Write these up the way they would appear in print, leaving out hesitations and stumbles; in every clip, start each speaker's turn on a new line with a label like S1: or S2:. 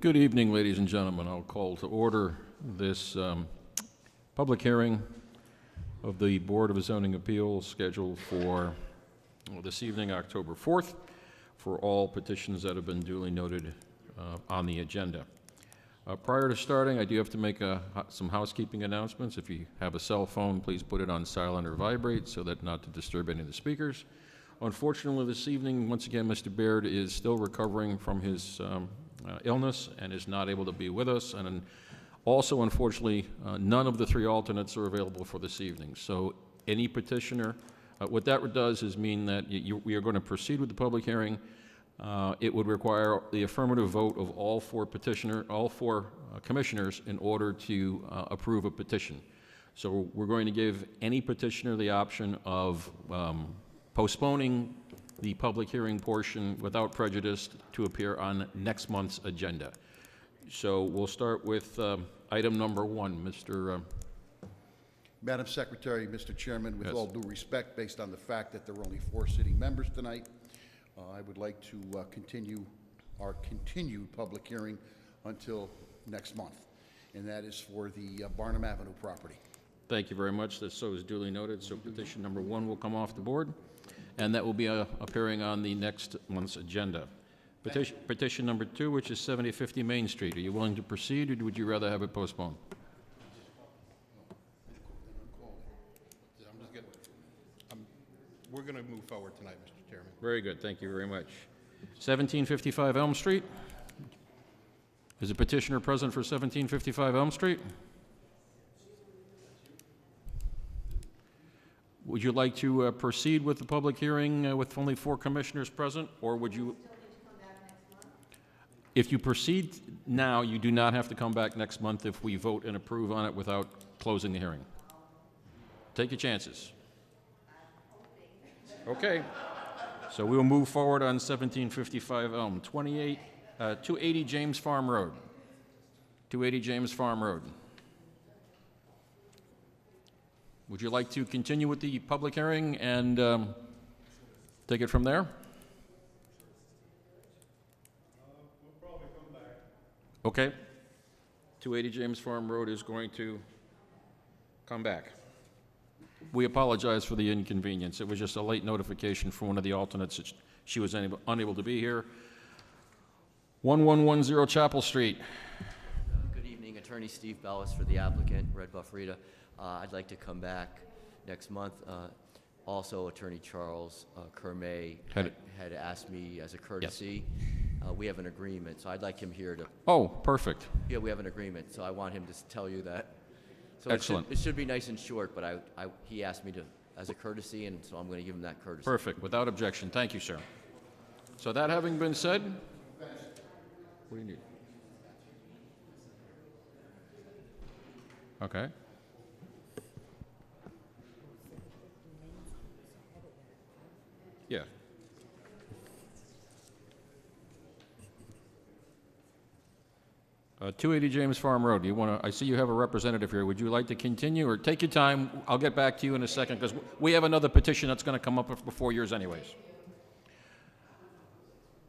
S1: Good evening, ladies and gentlemen. I'll call to order this public hearing of the Board of Zoning Appeals scheduled for this evening, October 4th, for all petitions that have been duly noted on the agenda. Prior to starting, I do have to make some housekeeping announcements. If you have a cell phone, please put it on silent or vibrate so that not to disturb any of the speakers. Unfortunately, this evening, once again, Mr. Baird is still recovering from his illness and is not able to be with us. And also, unfortunately, none of the three alternates are available for this evening. So any petitioner, what that does is mean that we are going to proceed with the public hearing. It would require the affirmative vote of all four commissioners in order to approve a petition. So we're going to give any petitioner the option of postponing the public hearing portion without prejudice to appear on next month's agenda. So we'll start with item number one, Mr.
S2: Madam Secretary, Mr. Chairman, with all due respect, based on the fact that there are only 4 sitting members tonight, I would like to continue our continued public hearing until next month, and that is for the Barnum Avenue property.
S1: Thank you very much. That so is duly noted. So petition number 1 will come off the board, and that will be appearing on the next month's agenda. Petition number 2, which is 7050 Main Street. Are you willing to proceed, or would you rather have it postponed?
S3: We're going to move forward tonight, Mr. Chairman.
S1: Very good. Thank you very much. 1755 Elm Street. Is the petitioner present for 1755 Elm Street? Would you like to proceed with the public hearing with only 4 commissioners present, or would you? If you proceed now, you do not have to come back next month if we vote and approve on it without closing the hearing. Take your chances. Okay. So we will move forward on 1755 Elm, 280 James Farm Road. 280 James Farm Road. Would you like to continue with the public hearing and take it from there?
S3: We'll probably come back.
S1: Okay. 280 James Farm Road is going to come back. We apologize for the inconvenience. It was just a late notification from one of the alternates that she was unable to be here. 1110 Chapel Street.
S4: Good evening, Attorney Steve Bellis for the applicant, Red Buff Rita. I'd like to come back next month. Also, Attorney Charles Kermay had asked me as a courtesy. Yes. We have an agreement, so I'd like him here to...
S1: Oh, perfect.
S4: Yeah, we have an agreement, so I want him to tell you that. So
S1: excellent.
S4: It should be nice and short, but he asked me to as a courtesy, and so I'm going to give him that courtesy.
S1: Perfect, without objection. Thank you, sir. So that having been said, what do you need? Okay. Yeah. 280 James Farm Road. You want to? I see you have a representative here. Would you like to continue, or take your time? I'll get back to you in a second because we have another petition that's going to come up before yours, anyways.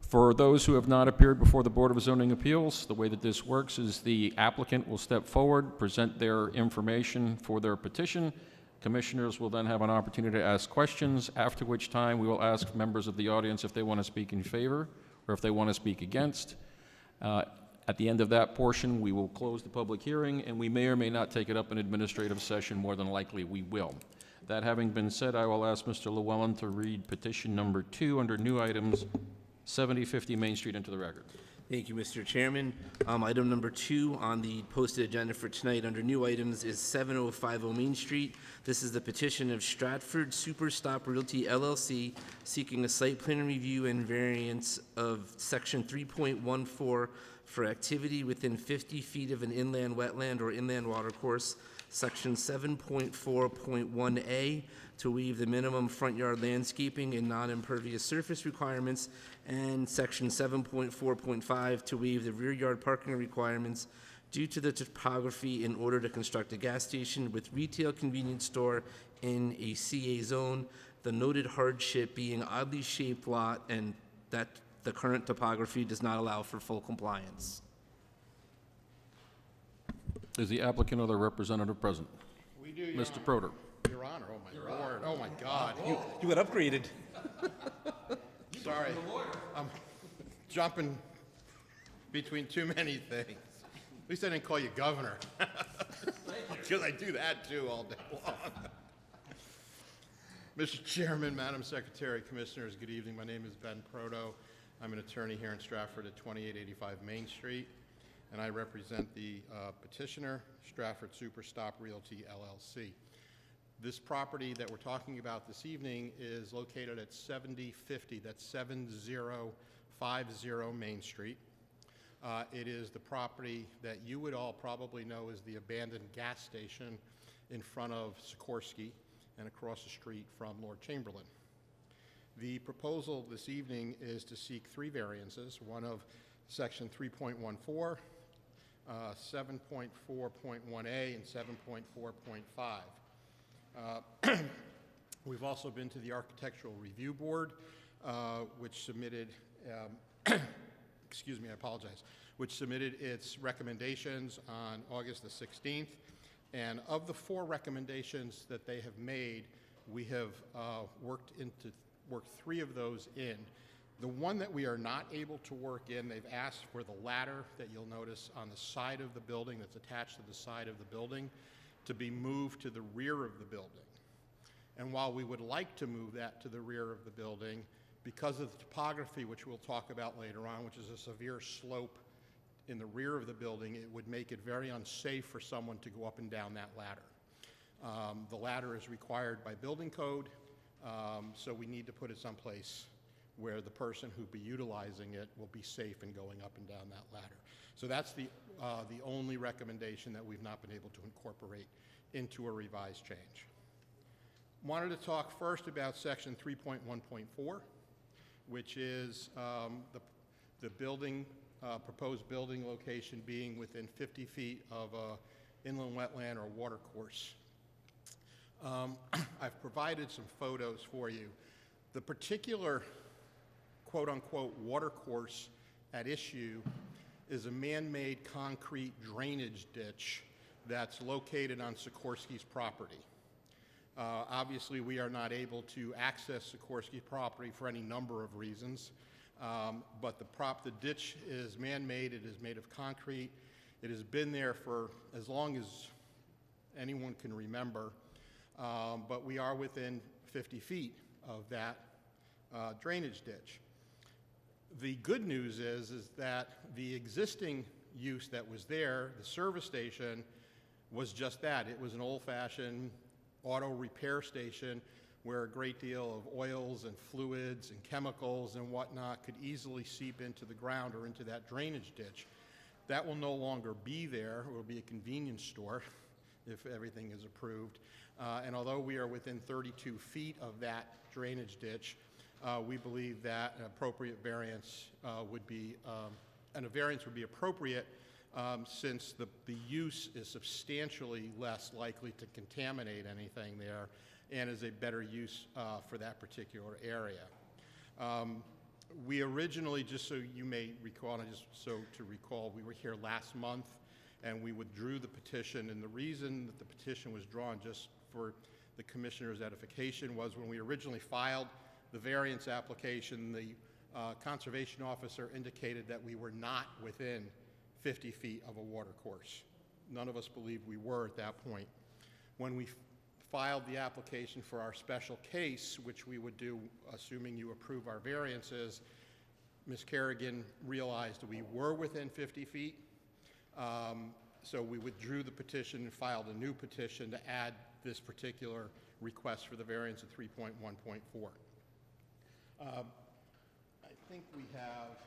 S1: For those who have not appeared before the Board of Zoning Appeals, the way that this works is the applicant will step forward, present their information for their petition. Commissioners will then have an opportunity to ask questions, after which time we will ask members of the audience if they want to speak in favor or if they want to speak against. At the end of that portion, we will close the public hearing, and we may or may not take it up in administrative session. More than likely, we will. That having been said, I will ask Mr. Llewellyn to read petition number 2 under new items, 7050 Main Street, into the record.
S5: Thank you, Mr. Chairman. Item number 2 on the posted agenda for tonight under new items is 7050 Main Street. This is the petition of Stratford Super Stop Realty LLC seeking a site plan review and variance of section 3.14 for activity within 50 feet of an inland wetland or inland watercourse, section 7.4.1A, to waive the minimum front yard landscaping and non-impervious surface requirements, and section 7.4.5 to waive the rear yard parking requirements due to the topography in order to construct a gas station with retail convenience store in a CA zone, the noted hardship being oddly shaped lot and that the current topography does not allow for full compliance.
S1: Is the applicant or their representative present?
S3: We do, Your
S1: Mr.
S3: Honor.
S1: Proder.
S3: Your Honor, oh my lord, oh my God.
S5: You got upgraded.
S3: Sorry. I'm jumping between too many things. At least I didn't call you governor. Because I do that too all day long. Mr. Chairman, Madam Secretary, Commissioners, good evening. My name is Ben Proto. I'm an attorney here in Stratford at 2885 Main Street, and I represent the petitioner, Stratford Superstop Realty, LLC. This property that we're talking about this evening is located at 7050, that's 7050 Main Street. It is the property that you would all probably know as the abandoned gas station in front of Sikorsky and across the street from Lord Chamberlain. The proposal this evening is to seek 3 variances, one of section 3.14, 7.4.1a, and 7.4.5. We've also been to the Architectural Review Board, which submitted, excuse me, I apologize, which submitted its recommendations on August the 16th. And of the 4 recommendations that they have made, we have worked 3 of those in. The one that we are not able to work in, they've asked for the ladder that you'll notice on the side of the building, that's attached to the side of the building, to be moved to the rear of the building. And while we would like to move that to the rear of the building, because of the topography, which we'll talk about later on, which is a severe slope in the rear of the building, it would make it very unsafe for someone to go up and down that ladder. The ladder is required by building code, so we need to put it someplace where the person who'd be utilizing it will be safe in going up and down that ladder. So that's the only recommendation that we've not been able to incorporate into a revised change. Wanted to talk first about section 3.1.4, which is the building, proposed building location being within 50 feet of an inland wetland or water course. I've provided some photos for you. The particular quote-unquote water course at issue is a man-made concrete drainage ditch that's located on Sikorsky's property. Obviously, we are not able to access Sikorsky's property for any number of reasons, but the ditch is man-made. It is made of concrete. It has been there for as long as anyone can remember, but we are within 50 feet of that drainage ditch. The good news is that the existing use that was there, the service station, was just that. It was an old-fashioned auto repair station where a great deal of oils and fluids and chemicals and whatnot could easily seep into the ground or into that drainage ditch. That will no longer be there. It will be a convenience store if everything is approved. And although we are within 32 feet of that drainage ditch, we believe that an appropriate variance would be, appropriate since the use is substantially less likely to contaminate anything there and is a better use for that particular area. We originally, just so you may recall, and just so to recall, we were here last month and we withdrew the petition, and the reason that the petition was drawn, just for the commissioner's edification, was when we originally filed the variance application, the conservation officer indicated that we were not within 50 feet of a water course. None of us believed we were at that point. When we filed the application for our special case, which we would do assuming you approve our variances, Ms. Kerrigan realized we were within 50 feet, so we withdrew the petition and filed a new petition to add this particular request for the variance of 3.1.4. I think we have,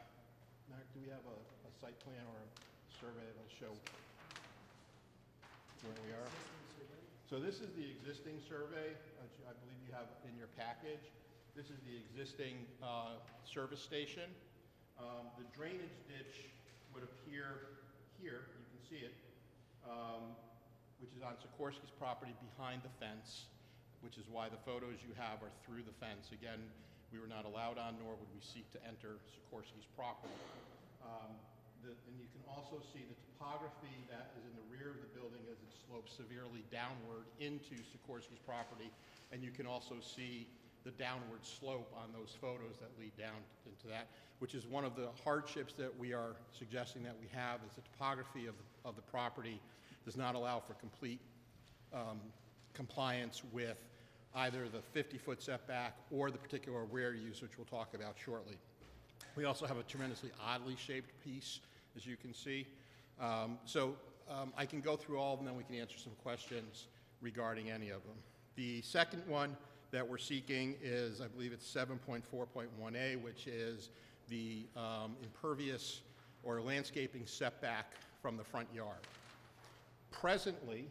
S3: Mark, do we have a site plan or a survey that will show where we are? So this is the existing survey, which I believe you have in your package. This is the existing service station. The drainage ditch would appear here, you can see it, which is on Sikorsky's property behind the fence, which is why the photos you have are through the fence. Again, we were not allowed on, nor would we seek to enter Sikorsky's property. and you can also see the topography that is in the rear of the building as it slopes severely downward into Sikorsky's property. And you can also see the downward slope on those photos that lead down into that, which is one of the hardships that we are suggesting that we have, is the topography of the property does not allow for complete compliance with either the 50-foot setback or the particular rear use, which we'll talk about shortly. We also have a tremendously oddly shaped piece, as you can see. I can go through all of them, then we can answer some questions regarding any of them. The second one that we're seeking is, I believe it's 7.4.1A, which is the impervious or landscaping setback from the front yard. Presently,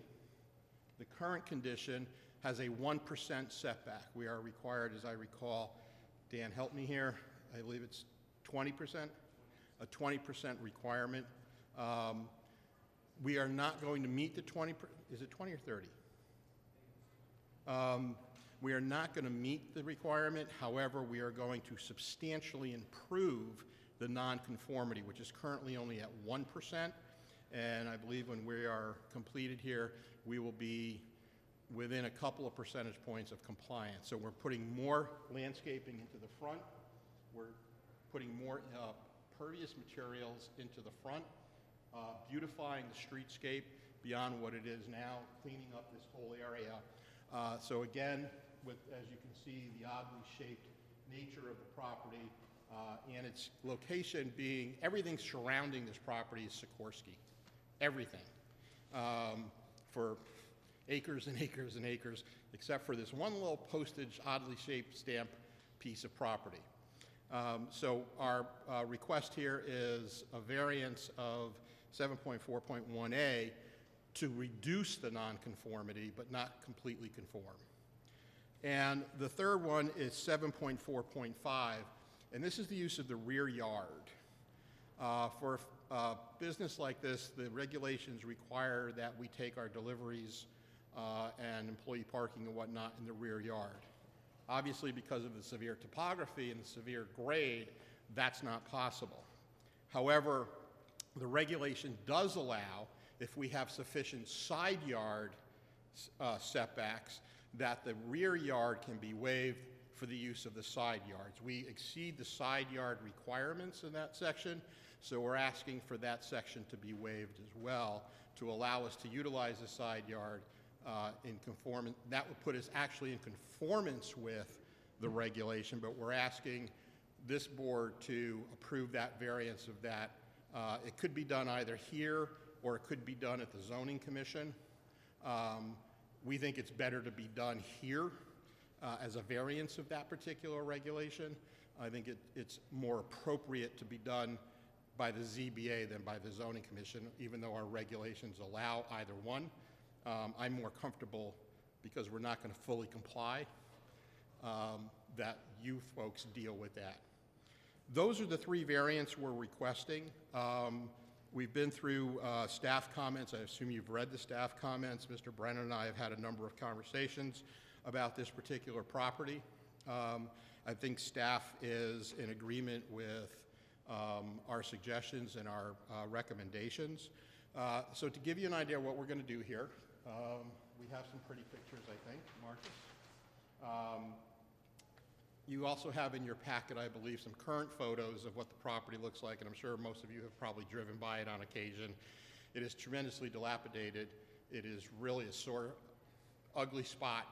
S3: the current condition has a 1% setback. We are required, as I recall, Dan, help me here, I believe it's 20%, a 20% requirement. We are not going to meet the 20, is it 20 or 30? We are not going to meet the requirement. However, we are going to substantially improve the nonconformity, which is currently only at 1%. And I believe when we are completed here, we will be within a couple of percentage points of compliance. So we're putting more landscaping into the front. We're putting more pervious materials into the front, beautifying the streetscape beyond what it is now, cleaning up this whole area. So again, as you can see, the oddly shaped nature of the property and its location being, everything surrounding this property is Sikorsky. Everything. For acres and acres and acres, except for this one little postage, oddly shaped stamp piece of property. So our request here is a variance of 7.4.1A to reduce the nonconformity, but not completely conform. And the third one is 7.4.5, and this is the use of the rear yard. For a business like this, the regulations require that we take our deliveries and employee parking and whatnot in the rear yard. Obviously, because of the severe topography and the severe grade, that's not possible. However, the regulation does allow, if we have sufficient side yard setbacks, that the rear yard can be waived for the use of the side yards. We exceed the side yard requirements in that section, so we're asking for that section to be waived as well to allow us to utilize the side yard in conformance. That would put us actually in conformance with the regulation, but we're asking this board to approve that variance of that. It could be done either here or it could be done at the zoning commission. We think it's better to be done here as a variance of that particular regulation. I think it's more appropriate to be done by the ZBA than by the zoning commission, even though our regulations allow either one. I'm more comfortable, because we're not going to fully comply, that you folks deal with that. Those are the three variants we're requesting. We've been through staff comments. I assume you've read the staff comments. Mr. Brennan and I have had a number of conversations about this particular property. I think staff is in agreement with our suggestions and our recommendations. So to give you an idea of what we're going to do here, we have some pretty pictures, I think, Marcus. You also have in your packet, I believe, some current photos of what the property looks like, and I'm sure most of you have probably driven by it on occasion. It is tremendously dilapidated. It is really a sore, ugly spot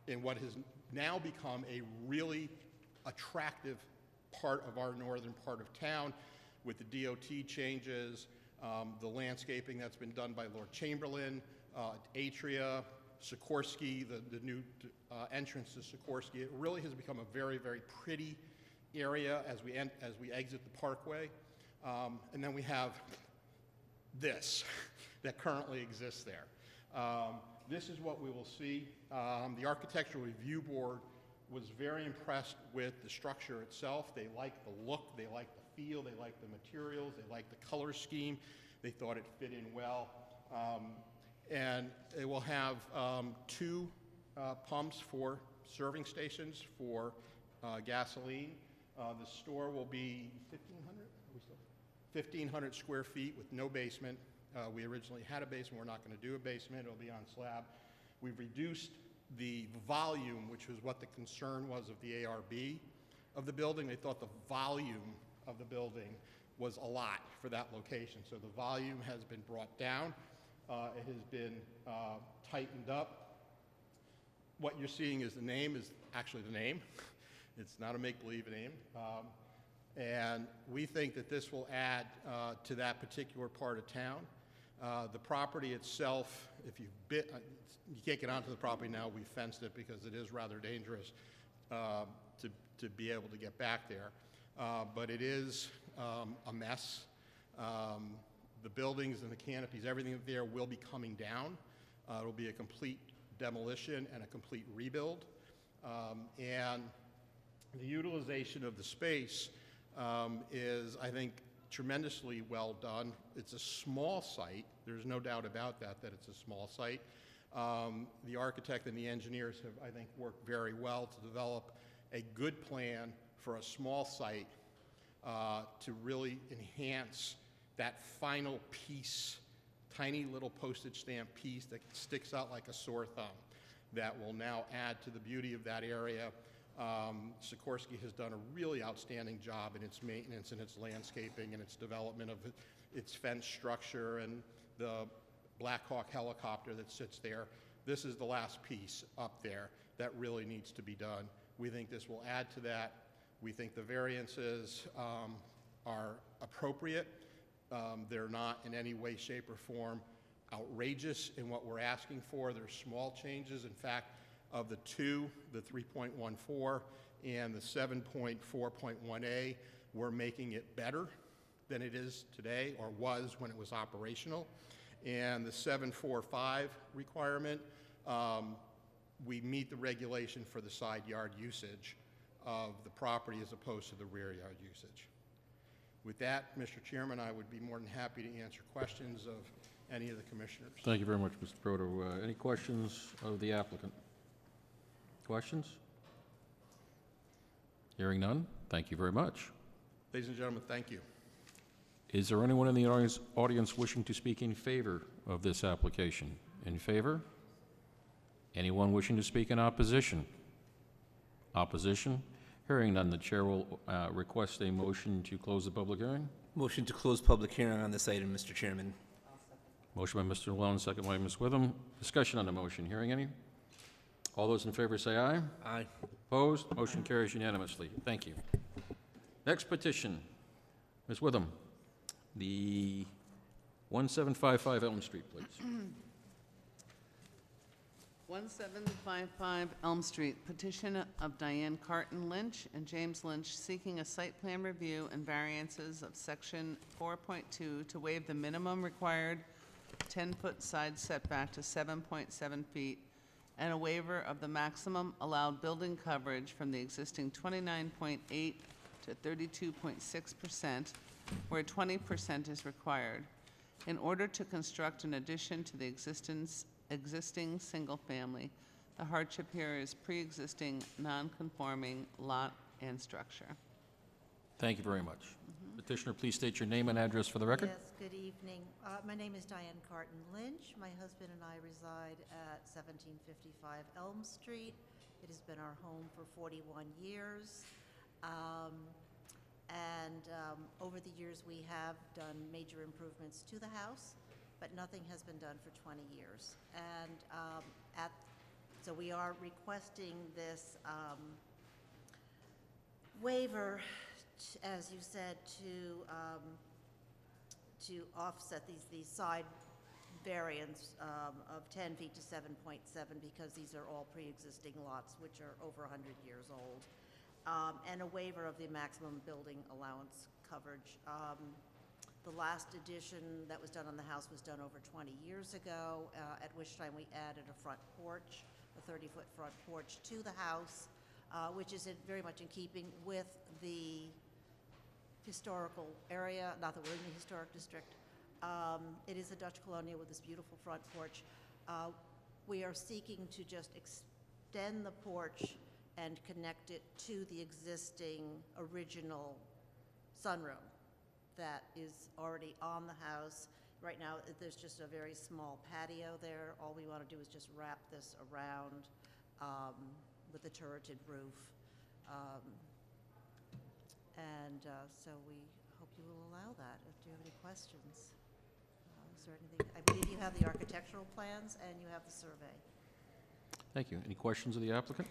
S3: in what has now become a really attractive part of our northern part of town, with the DOT changes, the landscaping that's been done by Lord Chamberlain, Atria, Sikorsky, the new entrance to Sikorsky. It really has become a very, very pretty area as we exit the parkway. And then we have this that currently exists there. This is what we will see. The Architectural Review Board was very impressed with the structure itself. They liked the look, they liked the feel, they liked the materials, they liked the color scheme. They thought it fit in well. And it will have two pumps for serving stations for gasoline. The store will be 1,500? Are we still? 1,500 square feet with no basement. We originally had a basement. We're not going to do a basement. It'll be on slab. We've reduced the volume, which was what the concern was of the ARB of the building. They thought the volume of the building was a lot for that location. So the volume has been brought down. It has been tightened up. What you're seeing is the name is actually the name. It's not a make-believe name. And we think that this will add to that particular part of town. The property itself, if you can't get onto the property now, we fenced it because it is rather dangerous to be able to get back there. But it is a mess. The buildings and the canopies, everything there will be coming down. It'll be a complete demolition and a complete rebuild. And the utilization of the space is, I think, tremendously well done. It's a small site. There's no doubt about that it's a small site. The architect and the engineers have, I think, worked very well to develop a good plan for a small site to really enhance that final piece, tiny little postage stamp piece that sticks out like a sore thumb, that will now add to the beauty of that area. Sikorsky has done a really outstanding job in its maintenance and its landscaping and its development of its fence structure and the Black Hawk helicopter that sits there. This is the last piece up there that really needs to be done. We think this will add to that. We think the variances are appropriate. They're not in any way, shape, or form outrageous in what we're asking for. They're small changes. In fact, of the two, the 3.14 and the 7.4.1A, we're making it better than it is today, or was when it was operational. And the 7.45 requirement, we meet the regulation for the side yard usage of the property as opposed to the rear yard usage. With that, Mr. Chairman, I would be more than happy to answer questions of any of the commissioners.
S1: Thank you very much, Mr. Proto. Any questions of the applicant? Questions? Hearing none, thank you very much.
S3: Ladies and gentlemen, thank you.
S1: Is there anyone in the audience wishing to speak in favor of this application? In favor? Anyone wishing to speak in opposition? Opposition? Hearing none, the chair will request a motion to close the public hearing.
S5: Motion to close public hearing on this item, Mr. Chairman.
S1: Motion by Mr. Llewellyn, second by Ms. Witham. Discussion on the motion. Hearing any? All those in favor say aye.
S5: Aye.
S1: Opposed? Motion carries unanimously. Thank you. Next petition. Ms. Witham, the 1755 Elm Street, please.
S6: 1755 Elm Street, petition of Diane Carton Lynch and James Lynch seeking a site plan review and variances of section 4.2 to waive the minimum required 10-foot side setback to 7.7 feet and a waiver of the maximum allowed building coverage from the existing 29.8 to 32.6%, where 20% is required, in order to construct an addition to the existing single-family. The hardship here is pre-existing non-conforming lot and structure.
S1: Thank you very much. Petitioner, please state your name and address for the record.
S7: Yes, good evening. My name is Diane Carton Lynch. My husband and I reside at 1755 Elm Street. It has been our home for 41 years. Over the years, we have done major improvements to the house, but nothing has been done for 20 years. So we are requesting this waiver, as you said, to offset these side variance of 10 feet to 7.7, because these are all pre-existing lots which are over 100 years old, and a waiver of the maximum building allowance coverage. The last addition that was done on the house was done over 20 years ago, at which time we added a front porch, a 30-foot front porch to the house, which is very much in keeping with the historical area, not that we're in the historic district. It is a Dutch colonial with this beautiful front porch. We are seeking to just extend the porch and connect it to the existing original sunroom. that is already on the house. Right now, there's just a very small patio there. All we want to do is just wrap this around with a turreted roof. So we hope you will allow that. Do you have any questions? Is there anything? I believe you have the architectural plans and you have the survey.
S1: Thank you. Any questions of the applicant?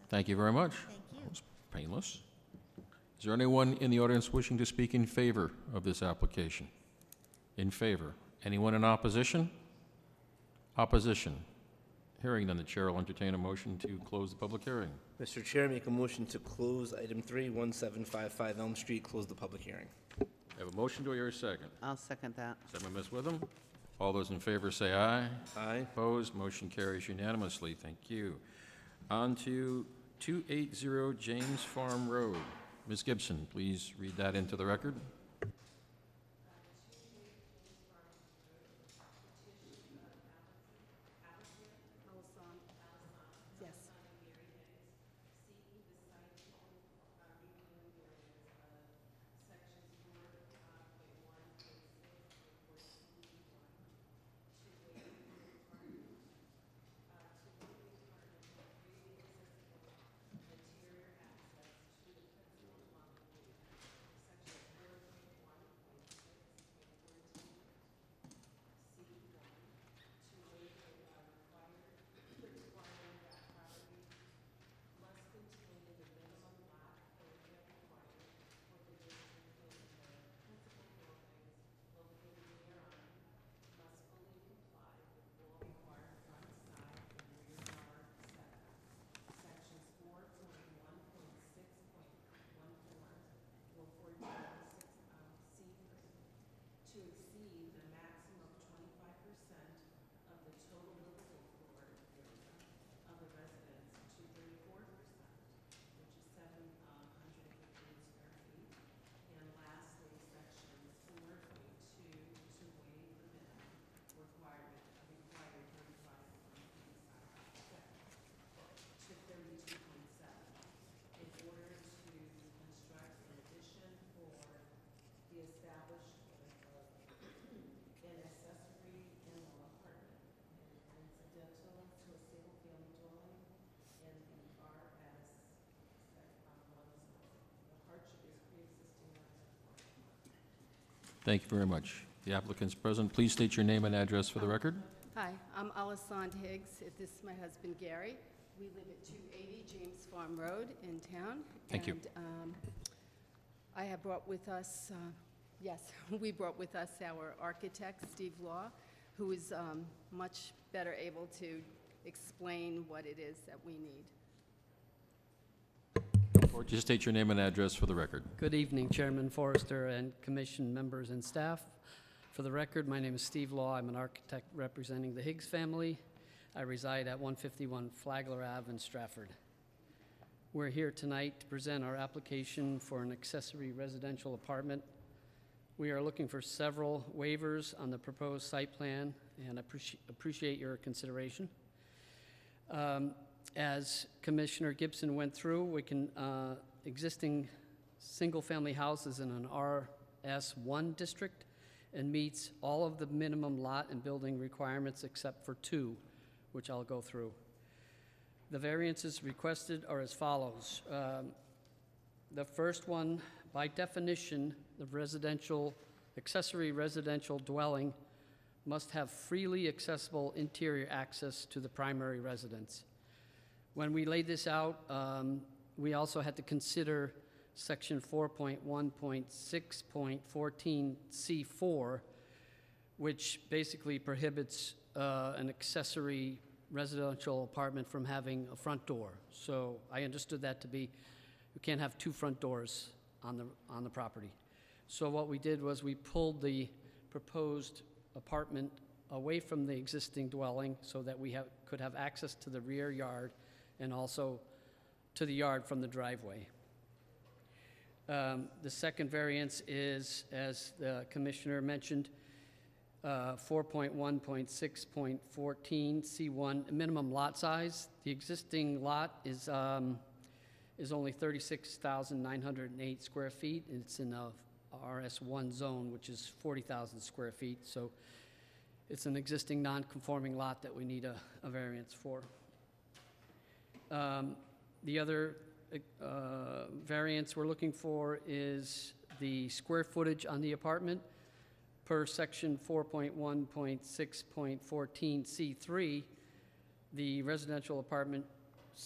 S1: Thank you very much.
S7: Thank you.
S1: That was painless. Is there anyone in the audience wishing to speak in favor of this application? In favor. Anyone in opposition? Opposition. Hearing none, the chair will entertain a motion to close the public hearing.
S5: Mr. Chair, make a motion to close item 3, 1755 Elm Street, close the public hearing.
S1: I have a motion. Do I hear a second?
S6: I'll second that.
S1: Second by Ms. Witham. All those in favor say aye.
S5: Aye.
S1: Opposed, motion carries unanimously. Thank you. On to 280 James Farm Road. Ms. Gibson, please read that into the record.
S8: Yes.
S1: Thank you very much. The applicant's present. Please state your name and address for the record.
S8: Hi, I'm Alessandra Higgs. This is my husband Gary. We live at 280 James Farm Road in town.
S1: Thank you.
S8: And I have brought with us, we brought with us our architect, Steve Law, who is much better able to explain what it is that we need.
S1: Or just state your name and address for the record.
S9: Good evening, Chairman Forrester and Commission members and staff. For the record, my name is Steve Law. I'm an architect representing the Higgs family. I reside at 151 Flagler Ave in Stratford. We're here tonight to present our application for an accessory residential apartment. We are looking for several waivers on the proposed site plan and appreciate your consideration. As Commissioner Gibson went through, we can, existing single-family houses in an RS1 district and meets all of the minimum lot and building requirements except for 2, which I'll go through. The variances requested are as follows. The first one, by definition, the accessory residential dwelling must have freely accessible interior access to the primary residence. When we laid this out, we also had to consider Section 4.1.6.14C4, which basically prohibits an accessory residential apartment from having a front door. So I understood that to be, we can't have 2 front doors on the property. So what we did was we pulled the proposed apartment away from the existing dwelling so that we could have access to the rear yard and also to the yard from the driveway. The second variance is, as the Commissioner mentioned, 4.1.6.14 C1, minimum lot size. The existing lot is is only 36,908 square feet, and it's in a RS1 zone, which is 40,000 square feet. So it's an existing non-conforming lot that we need a variance for. The other variance we're looking for is the square footage on the apartment. Per section 4.1.6.14 C3, the residential apartment,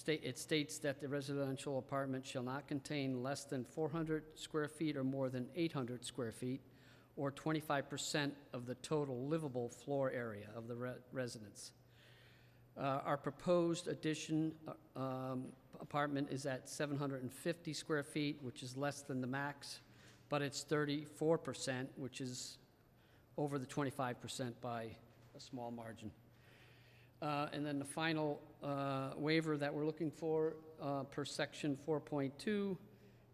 S9: it states that the residential apartment shall not contain less than 400 square feet or more than 800 square feet, or 25% of the total livable floor area of the residence. Our proposed addition apartment is at 750 square feet, which is less than the max, but it's 34%, which is over the 25% by a small margin. And then the final waiver that we're looking for per section 4.2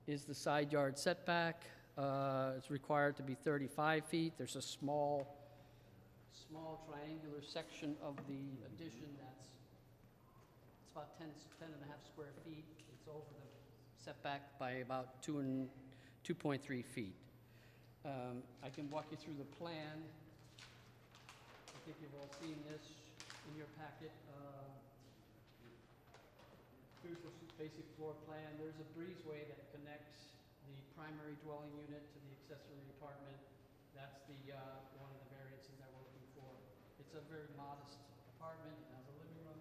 S9: is the side yard setback. It's required to be 35 feet. There's a small triangular section of the addition it's about 10 and a half square feet. It's over the setback by about 2.3 feet. I can walk you through the plan. I think you've all seen this in your packet. Here's the basic floor plan. There's a breezeway that connects the primary dwelling unit to the accessory apartment. That's the one of the variances that we're looking for. It's a very modest apartment. It has a living room,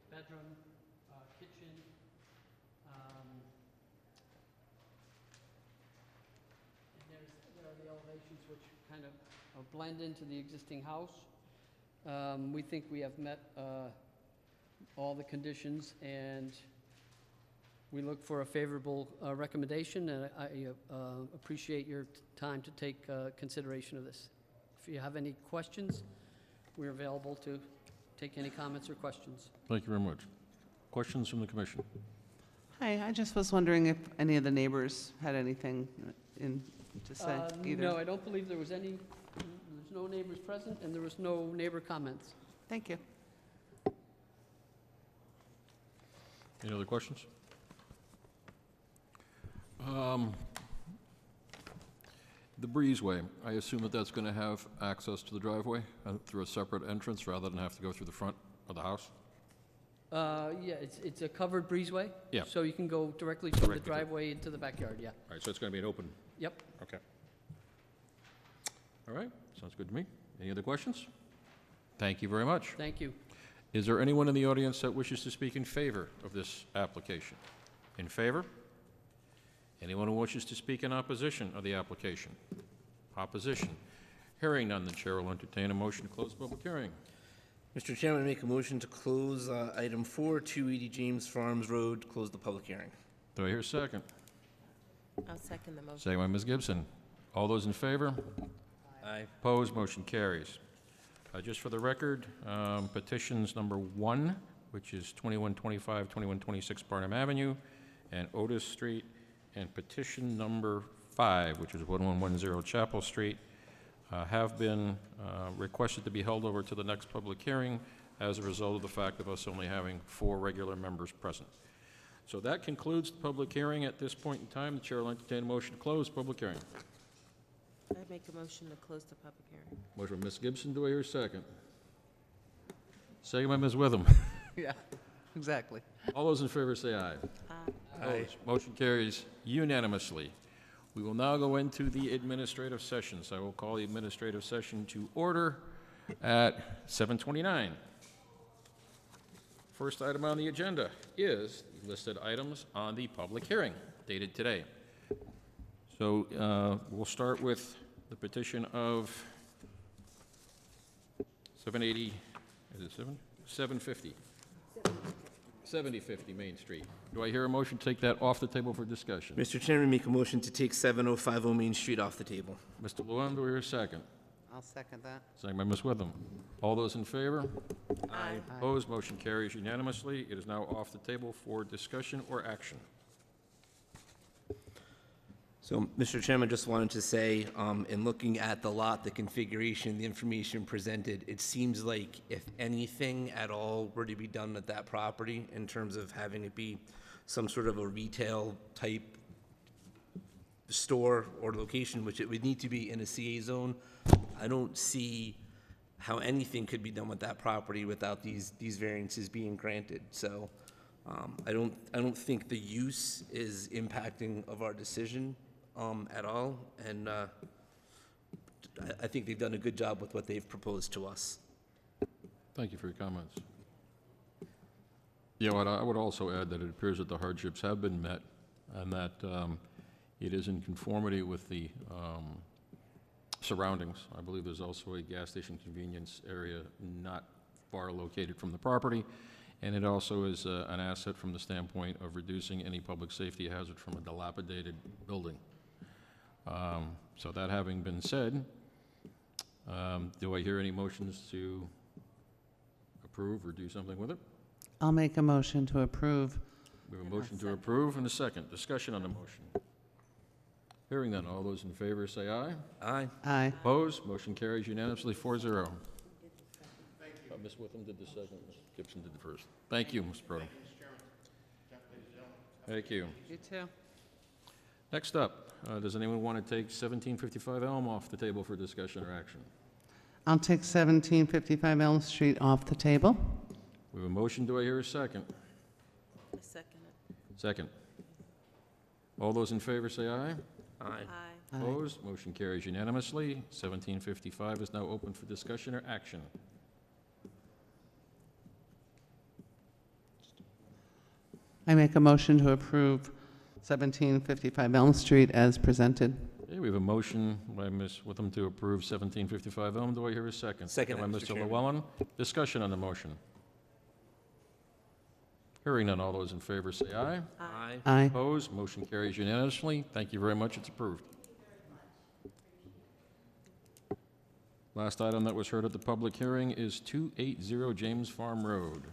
S9: bedroom, kitchen. And there are the elevations which kind of blend into the existing house. We think we have met all the conditions, and we look for a favorable recommendation, and I appreciate your time to take consideration of this. If you have any questions, we're available to take any comments or questions.
S1: Thank you very much. Questions from the commission?
S6: Hi, I just was wondering if any of the neighbors had anything to say either.
S9: No, I don't believe there was any. There's no neighbors present, and there was no neighbor comments.
S6: Thank you.
S1: Any other questions? The breezeway, I assume that that's going to have access to the driveway through a separate entrance rather than have to go through the front of the house?
S9: Yeah, it's a covered breezeway.
S1: Yeah.
S9: So you can go directly from the driveway into the backyard, yeah.
S1: All right, so it's going to be an open,
S9: Yep.
S1: okay. All right, sounds good to me. Any other questions? Thank you very much.
S9: Thank you.
S1: Is there anyone in the audience that wishes to speak in favor of this application? In favor? Anyone who wishes to speak in opposition of the application? Opposition? Hearing none, the chair will entertain a motion to close the public hearing.
S5: Mr. Chairman, I make a motion to close item 4, 280 James Farms Road, close the public hearing.
S1: Do I hear a second?
S10: I'll second the motion.
S1: Second by Ms. Gibson. All those in favor?
S5: Aye.
S1: Opposed, motion carries. Just for the record, petitions number 1, which is 2125, 2126 Barnum Avenue and Otis Street, and petition number 5, which is 1110 Chapel Street, have been requested to be held over to the next public hearing as a result of the fact of us only having 4 regular members present. So that concludes the public hearing. At this point in time, the chair will entertain a motion to close the public hearing.
S10: I make a motion to close the public hearing.
S1: Motion by Ms. Gibson, do I hear a second? Second by Ms. Witham.
S6: Yeah, exactly.
S1: All those in favor say aye. Opposed? Motion carries unanimously. We will now go into the administrative session. So I will call the administrative session to order at 7:29. First item on the agenda is the listed items on the public hearing dated today. So we'll start with the petition of 780, is it 750? 7050 Main Street. Do I hear a motion to take that off the table for discussion?
S5: Mr. Chairman, make a motion to take 7050 Main Street off the table.
S1: Mr. Llewellyn, do I hear a second?
S6: I'll second that.
S1: Second by Ms. Witham. All those in favor?
S10: Aye.
S1: Opposed, motion carries unanimously. It is now off the table for discussion or action.
S5: So, Mr. Chairman, just wanted to say, in looking at the lot, the configuration, the information presented, it seems like if anything at all were to be done at that property in terms of having it be some sort of a retail type store or location, which it would need to be in a CA zone, I don't see how anything could be done with that property without these variances being granted. So I don't think the use is impacting of our decision at all, and I think they've done a good job with what they've proposed to us.
S1: Thank you for your comments. You know what, I would also add that it appears that the hardships have been met and that it is in conformity with the surroundings. I believe there's also a gas station convenience area not far located from the property, and it also is an asset from the standpoint of reducing any public safety hazard from a dilapidated building. So that having been said, do I hear any motions to approve or do something with it?
S6: I'll make a motion to approve.
S1: We have a motion to approve and a second. Discussion on the motion. Hearing none, all those in favor say aye.
S5: Aye.
S6: Aye.
S1: Opposed? Motion carries unanimously 4-0. Ms. Witham did the second, Ms. Gibson did the first. Thank you, Mr. Proto. Thank you.
S6: You too.
S1: Next up, does anyone want to take 1755 Elm off the table for discussion or action?
S6: I'll take 1755 Elm Street off the table.
S1: We have a motion. Do I hear a second?
S10: I second it.
S1: Second. All those in favor say aye.
S5: Aye.
S10: Aye.
S1: Opposed? Motion carries unanimously. 1755 is now open for discussion or action.
S6: I make a motion to approve 1755 Elm Street as presented.
S1: Okay, we have a motion by Ms. Witham to approve 1755 Elm. Do I hear a second?
S5: Second,
S1: By
S5: Mr.
S1: Mr.
S5: Chairman.
S1: Llewellyn. Discussion on the motion. Hearing none, all those in favor say aye.
S5: Aye.
S6: Aye.
S1: Opposed? Motion carries unanimously. Thank you very much. It's approved. Last item that was heard at the public hearing is 280 James Farm Road.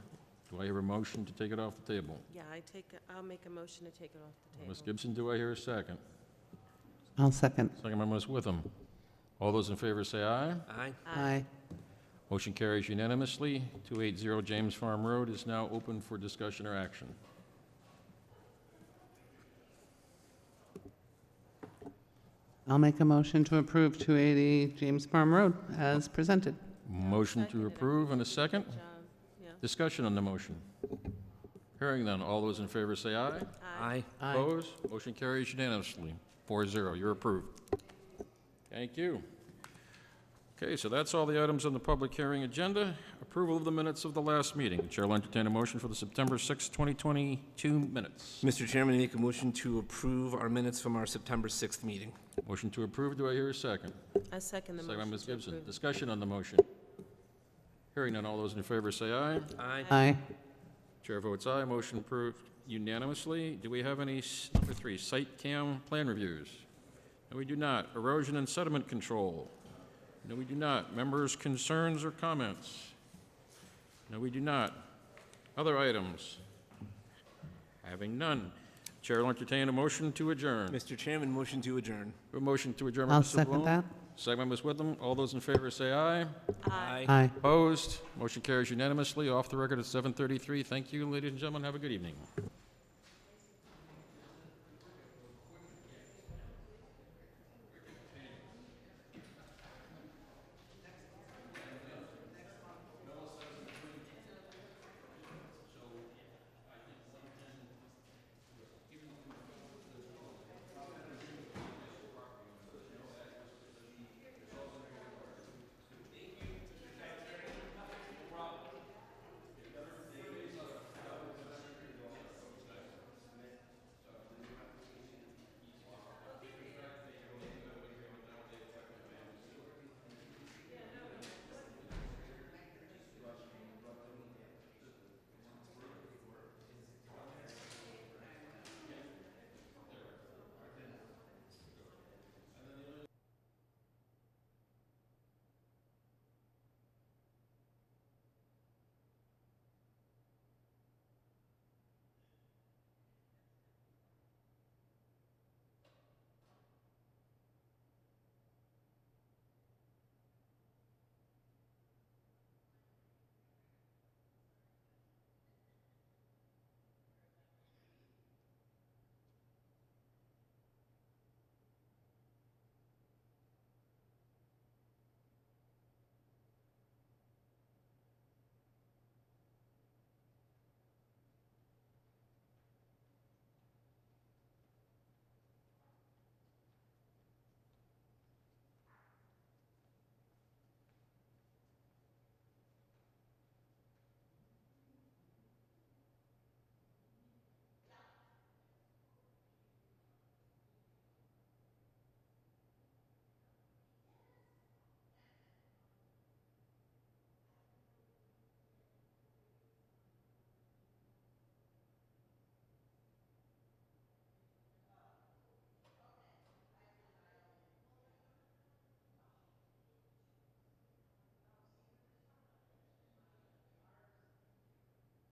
S1: Do I hear a motion to take it off the table?
S10: Yeah, I'll make a motion to take it off the table.
S1: Ms. Gibson, do I hear a second?
S6: I'll second.
S1: Second by Ms. Witham. All those in favor say aye.
S5: Aye.
S6: Aye.
S1: Motion carries unanimously. 280 James Farm Road is now open for discussion or action.
S6: I'll make a motion to approve 280 James Farm Road as presented.
S1: Motion to
S10: seconded it.
S1: approve and a second.
S10: John, yeah.
S1: Discussion on the motion. Hearing none. All those in favor say aye.
S5: Aye.
S6: Aye.
S1: Opposed? Motion carries unanimously. 4-0. You're approved. Thank you. Okay, so that's all the items on the public hearing agenda. Approval of the minutes of the last meeting. The chair will entertain a motion for the September 6, 2022 minutes.
S5: Mr. Chairman, I make a motion to approve our minutes from our September 6th meeting.
S1: Motion to approve. Do I hear a second?
S10: I second the
S1: Second by
S10: motion.
S1: Ms.
S10: to
S1: Gibson.
S10: approve.
S1: Discussion on the motion. Hearing none. All those in favor say aye.
S5: Aye.
S6: Aye.
S1: Chair votes aye. Motion approved unanimously. Do we have any, number 3, site cam plan reviews? No, we do not. Erosion and sediment control? No, we do not. Members' concerns or comments? No, we do not. Other items? Having none. Chair will entertain a motion to adjourn.
S5: Mr. Chairman, motion to adjourn.
S1: A motion to adjourn by
S6: I'll
S1: Mr.
S6: second
S1: Malone.
S6: that.
S1: Second by Ms. Witham. All those in favor say aye.
S5: Aye.
S6: Aye.
S1: Opposed? Motion carries unanimously. Off the record at 7:33. Thank you, ladies and gentlemen. Have a good evening.